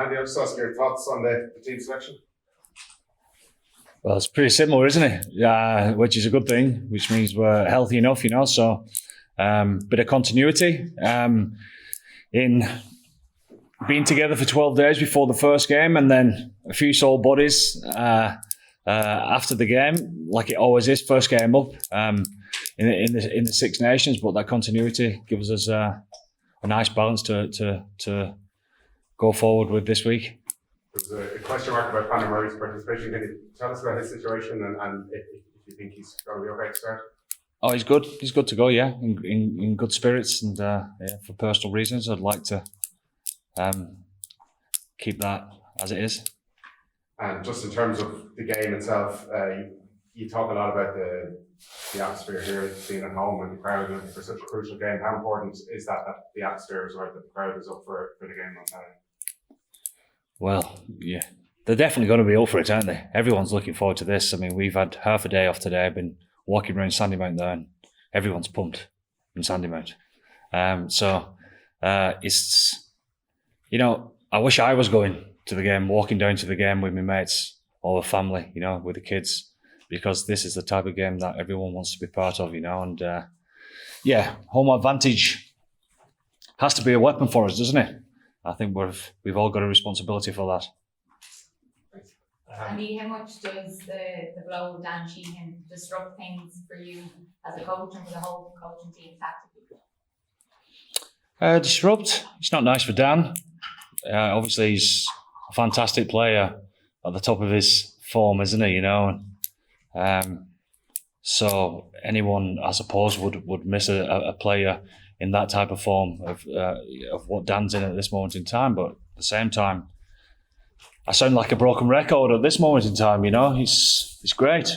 Andy, I just ask your thoughts on the team selection. Well, it's pretty similar, isn't it? Which is a good thing, which means we're healthy enough, So, bit of continuity in being together for 12 days before the first game, and then a few sore bodies after the game, like it always is. First game up in the Six Nations, but that continuity gives us a nice balance to go forward with this week. There was a question mark about Conor Murray's participation. Can you tell us about his situation and if you think he's going to be okay to start? Oh, he's good. He's good to go. Yeah, in good spirits, and for personal reasons, I'd like to keep that as it is. And just in terms of the game itself, you talk a lot about the atmosphere here, being at home and the crowd for such a crucial game. How important is that the atmosphere is right, that the crowd is up for the game on Saturday? Well, yeah, they're definitely going to be up for it, aren't they? Everyone's looking forward to this. I mean, we've had half a day off today. I've been walking around Sandymount there, and everyone's pumped in Sandymount. It's, I wish I was going to the game, walking down to the game with my mates or the family, with the kids, because this is the type of game that everyone wants to be part of, and home advantage has to be a weapon for us, doesn't it? I think we've all got a responsibility for that. Andy, how much does the blow of Dan Sheehan disrupt things for you as a coach and for the whole coaching team tactically? Disrupt? It's not nice for Dan. Obviously, he's a fantastic player at the top of his form, isn't he? So anyone, I suppose, would miss a player in that type of form of what Dan's in at this moment in time. But at the same time, I sound like a broken record at this moment in time. He's great.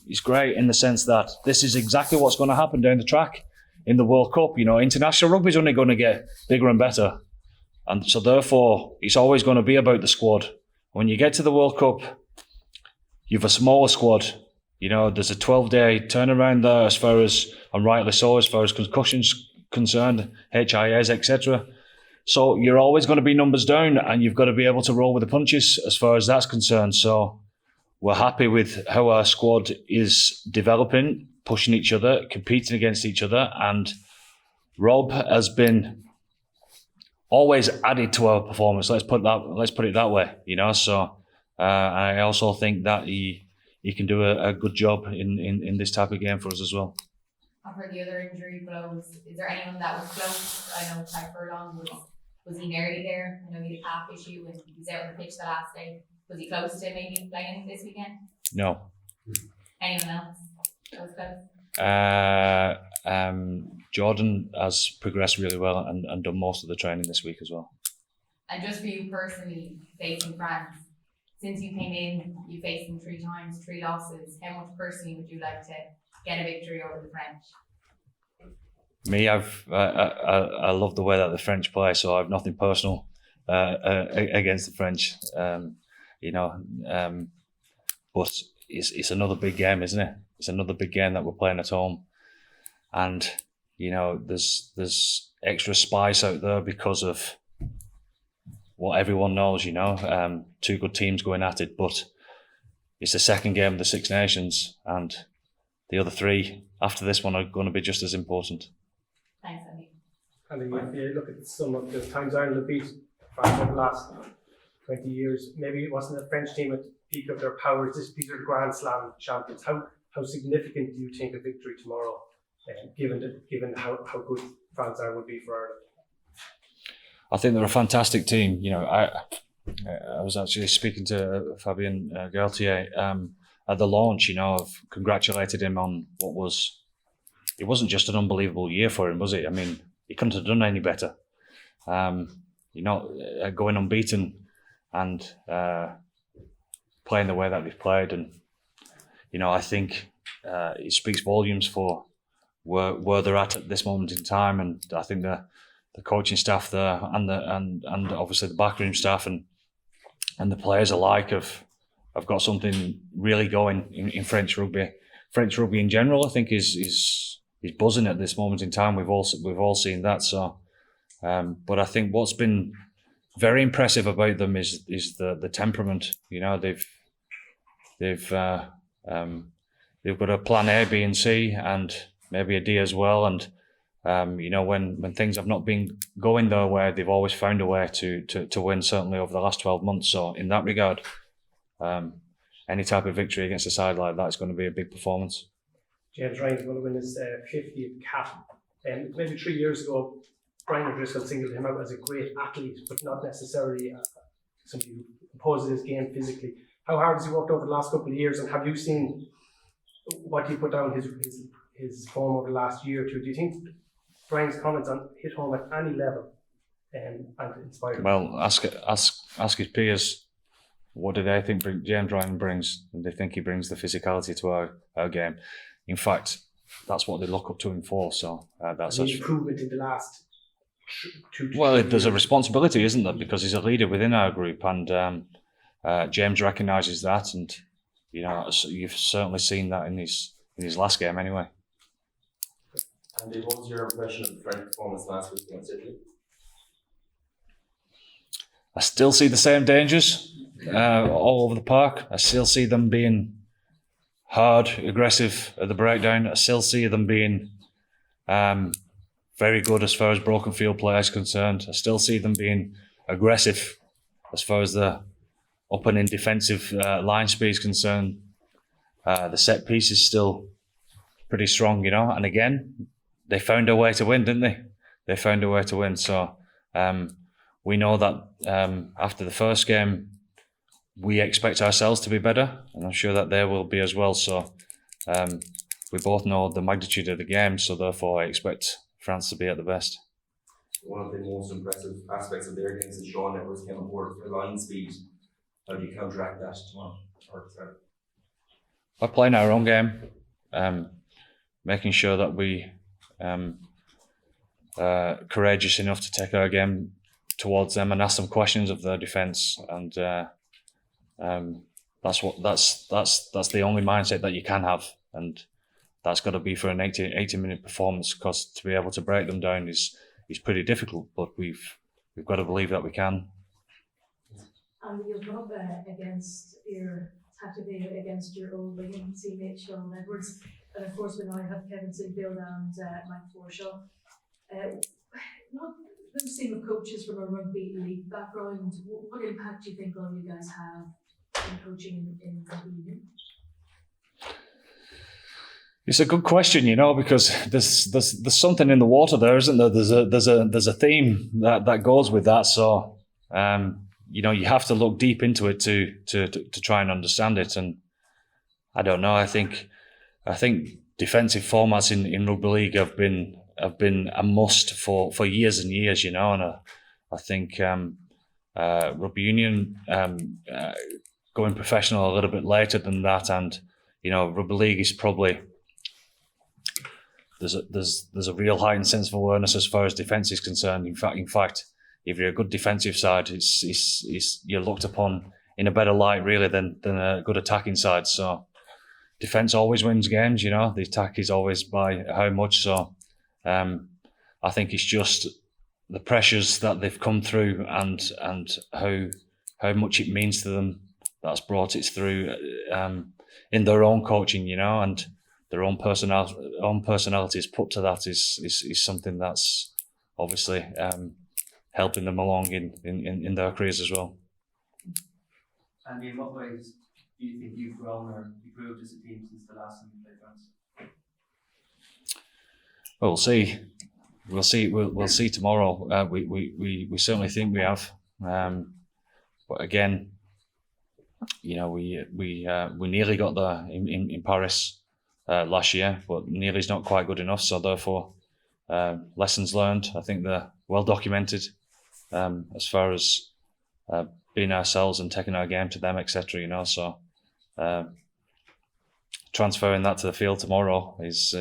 He's great in the sense that this is exactly what's going to happen down the track in the World Cup. International rugby is only going to get bigger and better, and so therefore it's always going to be about the squad. When you get to the World Cup, you've a smaller squad. There's a 12-day turnaround there, as far as, and rightly so, as far as concussions concerned, HIAs, etc. So you're always going to be numbers down, and you've got to be able to roll with the punches as far as that's concerned. So we're happy with how our squad is developing, pushing each other, competing against each other, and Rob has been always added to our performance. Let's put it that way. So I also think that he can do a good job in this type of game for us as well. And for the other injury blows, is there anyone that was close? I know Ty Furlong was he nearly there? I know he had a calf issue and he was out on the pitch the last day. Was he close to maybe playing this weekend? No. Anyone else that was close? Jordan has progressed really well and done most of the training this week as well. And just for you personally, facing France, since you came in, you faced them 3 times, 3 losses. How much personally would you like to get a victory over the French? Me, I love the way that the French play, so I have nothing personal against the French. But it's another big game, isn't it? It's another big game that we're playing at home, and there's extra spice out there because of what everyone knows. 2 good teams going at it, but it's the second game of the Six Nations, and the other 3 after this one are going to be just as important. Thanks, Andy. And if you look at some of the times Ireland have beat France over the last 20 years, maybe it wasn't a French team at the peak of their powers. These are Grand Slam champions. How significant do you think a victory tomorrow, given how good France would be for Ireland? I think they're a fantastic team. I was actually speaking to Fabien Galtier at the launch. I've congratulated him on it wasn't just an unbelievable year for him, was it? I mean, he couldn't have done any better. Going unbeaten and playing the way that they've played, and I think it speaks volumes for where they're at this moment in time, and I think the coaching staff there and obviously the backroom staff and the players alike have got something really going in French rugby. French rugby in general, I think, is buzzing at this moment in time. We've all seen that. So, but I think what's been very impressive about them is the temperament. You know, they've got a plan A, B, and C, and maybe a D as well. And you know, when things have not been going their way, they've always found a way to win. Certainly over the last 12 months. So in that regard, any type of victory against a side like that is going to be a big performance. James Ryan's going to win his 50th cap. And maybe 3 years ago, Brian O'Driscoll singled him out as a great athlete, but not necessarily somebody who imposes his game physically. How hard has he worked over the last couple of years, and have you seen what he put down his form over the last year or two? Do you think Brian's comments on hit home at any level and inspired? Well, ask his peers. What do they think James Ryan brings? And they think he brings the physicality to our game. In fact, that's what they look up to him for. So that's an improvement in the last two. Well, there's a responsibility, isn't there? Because he's a leader within our group, and James recognises that, and you know, you've certainly seen that in his last game, anyway. Andy, what was your impression of the French performance last week against Italy? I still see the same dangers all over the park. I still see them being hard, aggressive at the breakdown. I still see them being very good as far as broken field play is concerned. I still see them being aggressive as far as the up and in defensive line speed is concerned. The set piece is still pretty strong, you know. And again, they found a way to win, didn't they? They found a way to win. So we know that after the first game, we expect ourselves to be better, and I'm sure that they will be as well. So we both know the magnitude of the game, so therefore I expect France to be at the best. One of the most impressive aspects of their games is Sean Edwards came on board for line speed. How do you counteract that tomorrow? By playing our own game, making sure that we courageous enough to take our game towards them and ask them questions of their defence, and that's the only mindset that you can have, and that's got to be for an 80-minute performance, because to be able to break them down is pretty difficult, but we've got to believe that we can. And you'll come up against your tactically against your old Wigan teammate Sean Edwards, and of course we now have Kevin Sinfield and Mike Forshaw. What team of coaches from a rugby league background, what impact do you think all you guys have in coaching in rugby union? It's a good question, you know, because there's something in the water there, isn't there? There's a theme that goes with that. So you know, you have to look deep into it to try and understand it. And I don't know. I think defensive formats in rugby league have been a must for years and years, you know. And I think rugby union going professional a little bit later than that, and you know, rugby league is probably there's a real heightened sense of awareness as far as defence is concerned. In fact, if you're a good defensive side, it's you're looked upon in a better light really than a good attacking side. So defence always wins games, you know. The attack is always by how much. So I think it's just the pressures that they've come through and how much it means to them that's brought it through in their own coaching, you know, and their own personalities put to that is something that's obviously helping them along in their careers as well. And in what ways do you think you've grown or improved as a team since the last time you played France? Well, we'll see tomorrow. We certainly think we have, but again, you know, we nearly got there in Paris last year, but nearly is not quite good enough. So therefore, lessons learned. I think they're well documented as far as being ourselves and taking our game to them, etc. You know, so transferring that to the field tomorrow is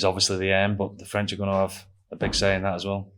obviously the aim, but the French are going to have a big say in that as well.